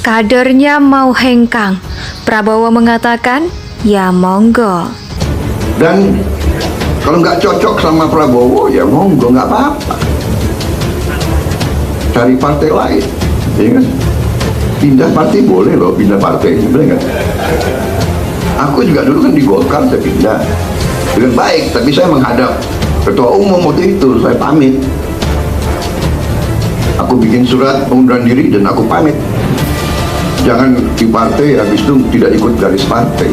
Kadernya mau hengkang. Prabowo mengatakan, ya monggo. Dan kalau nggak cocok sama Prabowo, ya monggo, nggak apa-apa. Cari partai lain, ya kan? Pindah partai boleh loh, pindah partai, bener nggak? Aku juga dulu kan di Golkar, saya pindah dengan baik, tapi saya menghadap ketua umum waktu itu, saya pamit. Aku bikin surat pengunduran diri dan aku pamit. Jangan di partai, habis itu tidak ikut garis partai.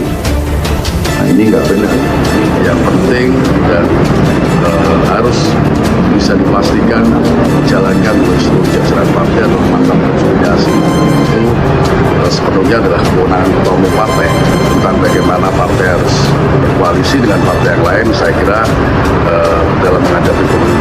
Nah ini nggak benar. Yang penting dan harus bisa dipastikan jalankan oleh seluruh jajaran partai atau mantap konsolidasi itu sepenuhnya adalah kewenangan ketua umum partai. Tentang bagaimana partai harus berkoalisi dengan partai yang lain, saya kira dalam menghadapi pemilu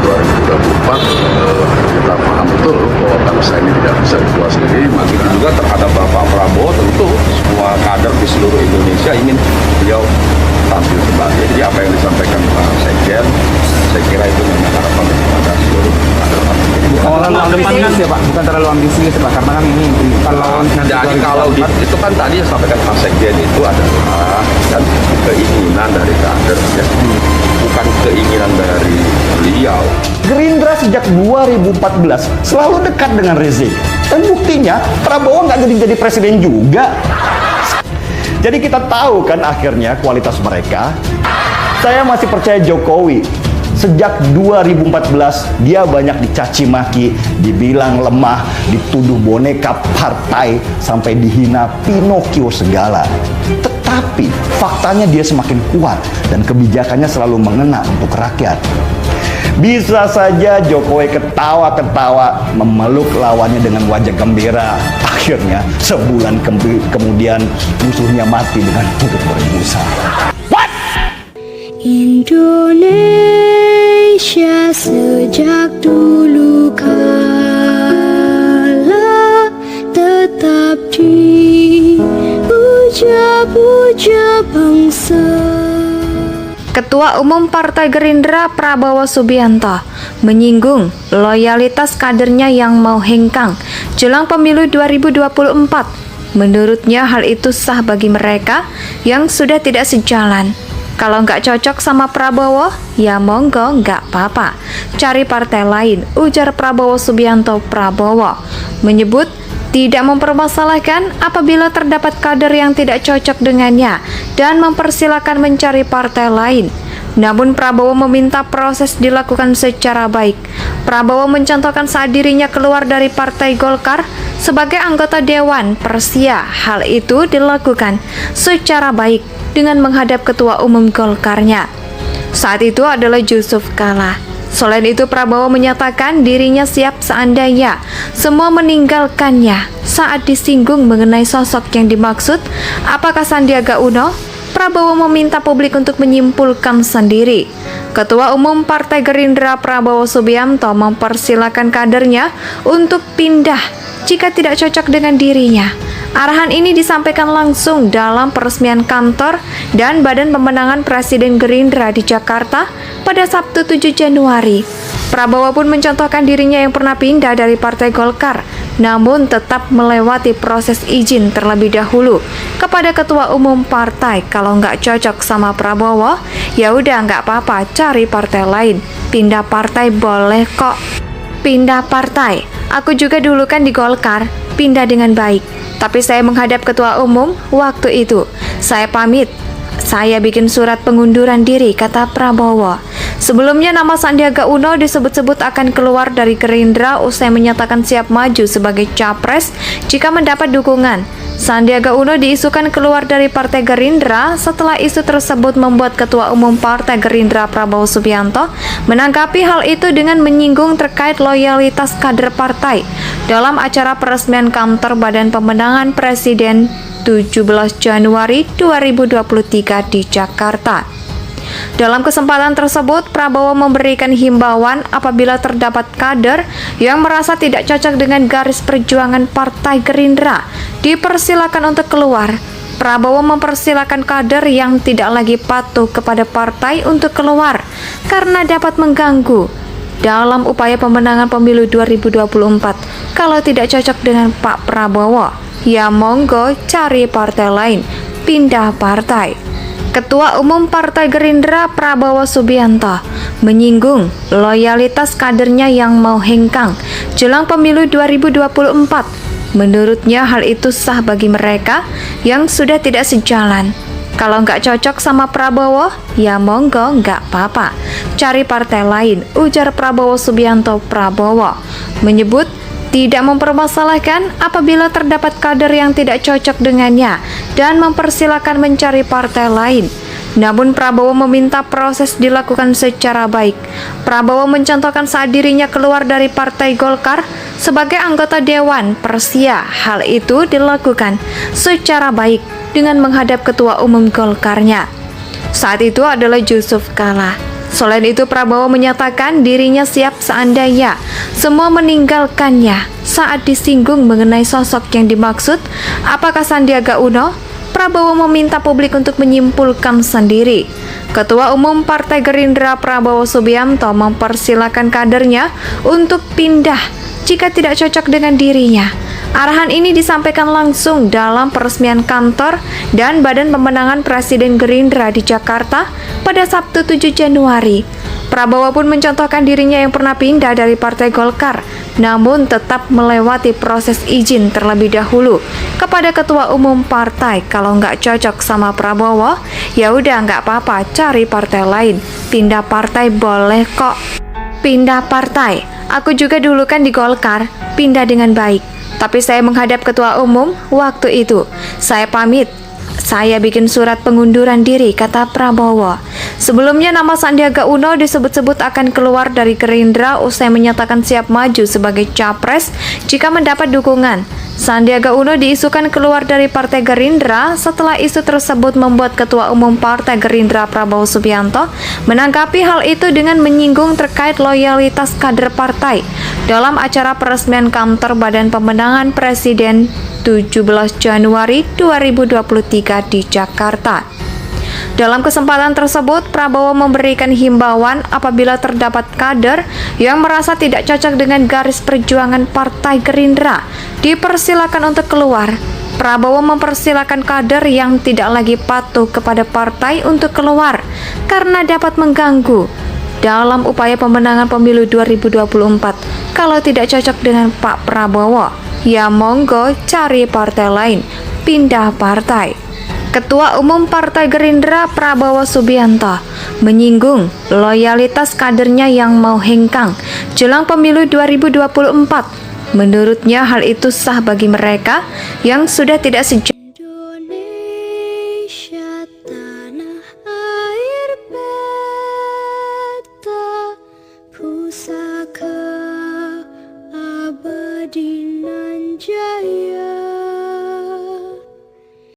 2024 kita paham betul bahwa bangsa ini tidak bisa dikelola sendiri. Maka juga terhadap Bapak Prabowo, tentu semua kader di seluruh Indonesia ingin beliau tampil kembali. Jadi apa yang disampaikan Pak Sekjen, saya kira itu memang harapan kepada seluruh kader partai. Terlalu ambisius ya Pak, bukan terlalu ambisius Pak, karena kan ini kalau jadi kalau itu kan tadi yang disampaikan Pak Sekjen itu adalah kan keinginan dari kader, ya. Bukan keinginan dari beliau. Gerindra sejak 2014 selalu dekat dengan Rizik. Dan buktinya Prabowo nggak jadi presiden juga. Jadi kita tahu kan akhirnya kualitas mereka. Saya masih percaya Jokowi. Sejak 2014 dia banyak dicaci maki, dibilang lemah, dituduh boneka partai, sampai dihina Pinocchio segala. Tetapi faktanya dia semakin kuat dan kebijakannya selalu mengena untuk rakyat. Bisa saja Jokowi ketawa-ketawa memeluk lawannya dengan wajah gembira. Akhirnya sebulan kemudian musuhnya mati dengan tutup berbusa. Indonesia sejak dulu kala tetap dipuja-puja bangsa. Ketua Umum Partai Gerindra Prabowo Subianto menyinggung loyalitas kadernya yang mau hengkang jelang pemilu 2024. Menurutnya hal itu sah bagi mereka yang sudah tidak sejalan. Kalau nggak cocok sama Prabowo, ya monggo nggak apa-apa. Cari partai lain, ujar Prabowo Subianto. Prabowo menyebut tidak mempermasalahkan apabila terdapat kader yang tidak cocok dengannya dan mempersilahkan mencari partai lain. Namun Prabowo meminta proses dilakukan secara baik. Prabowo mencontohkan saat dirinya keluar dari Partai Golkar sebagai anggota Dewan Persia. Hal itu dilakukan secara baik dengan menghadap Ketua Umum Golkarnya. Saat itu adalah Yusuf Kala. Selain itu, Prabowo menyatakan dirinya siap seandainya semua meninggalkannya. Saat disinggung mengenai sosok yang dimaksud, apakah Sandiaga Uno, Prabowo meminta publik untuk menyimpulkan sendiri. Ketua Umum Partai Gerindra Prabowo Subianto mempersilahkan kadernya untuk pindah jika tidak cocok dengan dirinya. Arahan ini disampaikan langsung dalam peresmian kantor dan Badan Pemenangan Presiden Gerindra di Jakarta pada Sabtu 7 Januari. Prabowo pun mencontohkan dirinya yang pernah pindah dari Partai Golkar, namun tetap melewati proses izin terlebih dahulu kepada Ketua Umum Partai. Kalau nggak cocok sama Prabowo, ya udah nggak apa-apa, cari partai lain. Pindah partai boleh kok. Pindah partai. Aku juga dulu kan di Golkar, pindah dengan baik. Tapi saya menghadap Ketua Umum waktu itu. Saya pamit. Saya bikin surat pengunduran diri, kata Prabowo. Sebelumnya nama Sandiaga Uno disebut-sebut akan keluar dari Gerindra usai menyatakan siap maju sebagai capres jika mendapat dukungan. Sandiaga Uno diisukan keluar dari Partai Gerindra setelah isu tersebut membuat Ketua Umum Partai Gerindra Prabowo Subianto menanggapi hal itu dengan menyinggung terkait loyalitas kader partai dalam acara peresmian kantor Badan Pemenangan Presiden 17 Januari 2023 di Jakarta. Dalam kesempatan tersebut, Prabowo memberikan himbauan apabila terdapat kader yang merasa tidak cocok dengan garis perjuangan Partai Gerindra, dipersilakan untuk keluar. Prabowo mempersilakan kader yang tidak lagi patuh kepada partai untuk keluar karena dapat mengganggu dalam upaya pemenangan pemilu 2024 kalau tidak cocok dengan Pak Prabowo. ya monggo cari partai lain, pindah partai. Ketua Umum Partai Gerindra Prabowo Subianto menyinggung loyalitas kadernya yang mau hengkang jelang pemilu 2024. Menurutnya hal itu sah bagi mereka yang sudah tidak sejalan. Kalau nggak cocok sama Prabowo, ya monggo nggak apa-apa, cari partai lain, ujar Prabowo Subianto. Prabowo menyebut tidak mempermasalahkan apabila terdapat kader yang tidak cocok dengannya dan mempersilahkan mencari partai lain. Namun Prabowo meminta proses dilakukan secara baik. Prabowo mencontohkan saat dirinya keluar dari Partai Golkar sebagai anggota Dewan Persia. Hal itu dilakukan secara baik dengan menghadap Ketua Umum Golkarnya. Saat itu adalah Yusuf Kala. Selain itu, Prabowo menyatakan dirinya siap seandainya semua meninggalkannya. Saat disinggung mengenai sosok yang dimaksud, apakah Sandiaga Uno, Prabowo meminta publik untuk menyimpulkan sendiri. Ketua Umum Partai Gerindra Prabowo Subianto mempersilahkan kadernya untuk pindah jika tidak cocok dengan dirinya. Arahan ini disampaikan langsung dalam peresmian kantor dan Badan Pemenangan Presiden Gerindra di Jakarta pada Sabtu 7 Januari. Prabowo pun mencontohkan dirinya yang pernah pindah dari Partai Golkar, namun tetap melewati proses izin terlebih dahulu kepada Ketua Umum Partai. Kalau nggak cocok sama Prabowo, ya udah nggak apa-apa, cari partai lain. Pindah partai boleh kok. Pindah partai, aku juga dulu kan di Golkar, pindah dengan baik. Tapi saya menghadap Ketua Umum waktu itu. Saya pamit. Saya bikin surat pengunduran diri, kata Prabowo. Sebelumnya nama Sandiaga Uno disebut-sebut akan keluar dari Gerindra usai menyatakan siap maju sebagai capres jika mendapat dukungan. Sandiaga Uno diisukan keluar dari Partai Gerindra setelah isu tersebut membuat Ketua Umum Partai Gerindra Prabowo Subianto menanggapi hal itu dengan menyinggung terkait loyalitas kader partai dalam acara peresmian kantor Badan Pemenangan Presiden 17 Januari 2023 di Jakarta. Dalam kesempatan tersebut, Prabowo memberikan himbauan apabila terdapat kader yang merasa tidak cocok dengan garis perjuangan Partai Gerindra, dipersilakan untuk keluar. Prabowo mempersilakan kader yang tidak lagi patuh kepada partai untuk keluar karena dapat mengganggu dalam upaya pemenangan pemilu 2024. Kalau tidak cocok dengan Pak Prabowo, ya monggo cari partai lain, pindah partai. Ketua Umum Partai Gerindra Prabowo Subianto menyinggung loyalitas kadernya yang mau hengkang jelang pemilu 2024. Menurutnya hal itu sah bagi mereka yang sudah tidak sejalan.